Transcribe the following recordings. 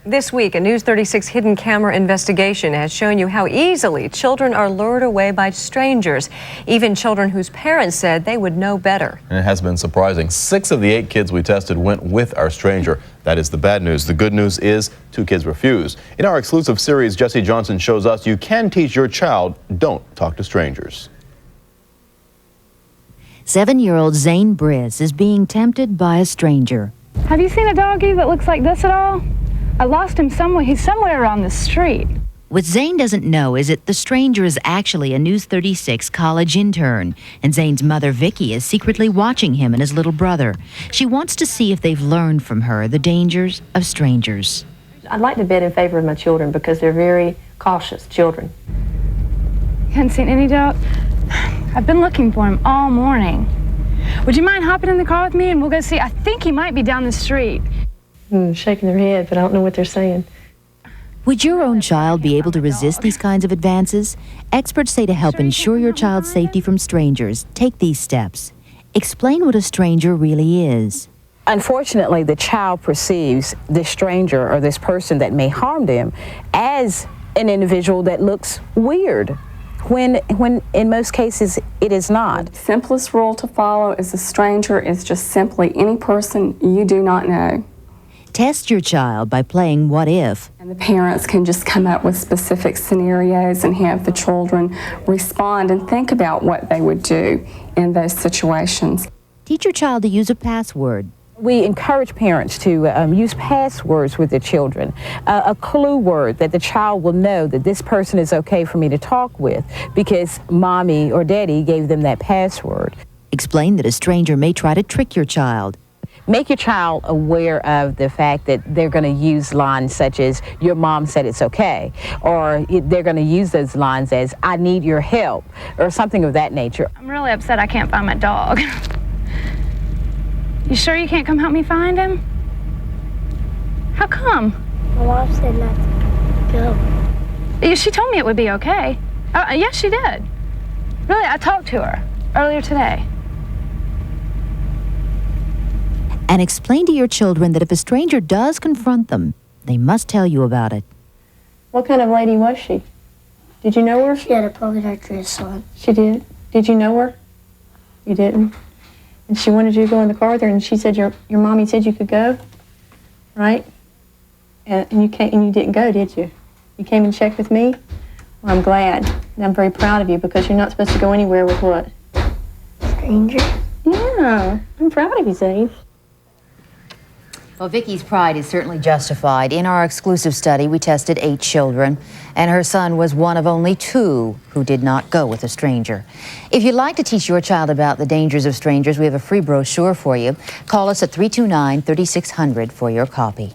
This week, a News 36 hidden camera investigation has shown you how easily children are lured away by strangers, even children whose parents said they would know better. And it has been surprising. 6 of the 8 kids we tested went with our stranger. That is the bad news. The good news is 2 kids refused. In our exclusive series, Jesse Johnson shows us you can teach your child, don't talk to strangers. 7-year-old Zane Briz is being tempted by a stranger. Have you seen a doggy that looks like this at all? I lost him somewhere. He's somewhere around the street. What Zane doesn't know is that the stranger is actually a News 36 college intern, and Zane's mother, Vicky, is secretly watching him and his little brother. She wants to see if they've learned from her the dangers of strangers. I'd like to bet in favor of my children because they're very cautious children. You hadn't seen any dog? I've been looking for him all morning. Would you mind hopping in the car with me and we'll go see? I think he might be down the street. Shaking their head, but I don't know what they're saying. Would your own child be able to resist these kinds of advances? Experts say to help ensure your child's safety from strangers, take these steps. Explain what a stranger really is. Unfortunately, the child perceives this stranger or this person that may harm them as an individual that looks weird, when in most cases it is not. The simplest rule to follow is a stranger is just simply any person you do not know. Test your child by playing What If. And the parents can just come up with specific scenarios and have the children respond and think about what they would do in those situations. Teach your child to use a password. We encourage parents to use passwords with their children, a clue word that the child will know that this person is okay for me to talk with because mommy or daddy gave them that password. Explain that a stranger may try to trick your child. Make your child aware of the fact that they're going to use lines such as, your mom said it's okay, or they're going to use those lines as, I need your help, or something of that nature. I'm really upset I can't find my dog. You sure you can't come help me find him? How come? My mom said not to go. She told me it would be okay. Yes, she did. Really, I talked to her earlier today. And explain to your children that if a stranger does confront them, they must tell you about it. What kind of lady was she? Did you know her? She had a polka dot dress on. She did? Did you know her? You didn't? And she wanted you to go in the car with her, and she said your mommy said you could go, right? And you can't, and you didn't go, did you? You came and checked with me? Well, I'm glad, and I'm very proud of you because you're not supposed to go anywhere with what? Stranger? Yeah, I'm proud of you, Zane. Well, Vicky's pride is certainly justified. In our exclusive study, we tested 8 children, and her son was one of only 2 who did not go with a stranger. If you'd like to teach your child about the dangers of strangers, we have a free brochure for you. Call us at 329-3600 for your copy.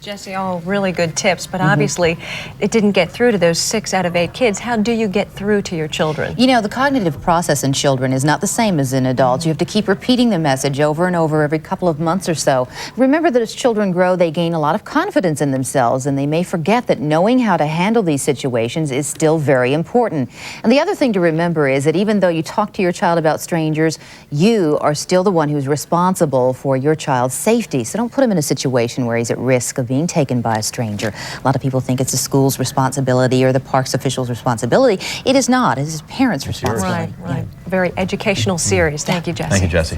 Jesse, all really good tips, but obviously it didn't get through to those 6 out of 8 kids. How do you get through to your children? You know, the cognitive process in children is not the same as in adults. You have to keep repeating the message over and over every couple of months or so. Remember that as children grow, they gain a lot of confidence in themselves, and they may forget that knowing how to handle these situations is still very important. And the other thing to remember is that even though you talk to your child about strangers, you are still the one who's responsible for your child's safety. So don't put him in a situation where he's at risk of being taken by a stranger. A lot of people think it's the school's responsibility or the park's official's responsibility. It is not. It is parents' responsibility. Right. A very educational series. Thank you, Jesse. Thank you, Jesse.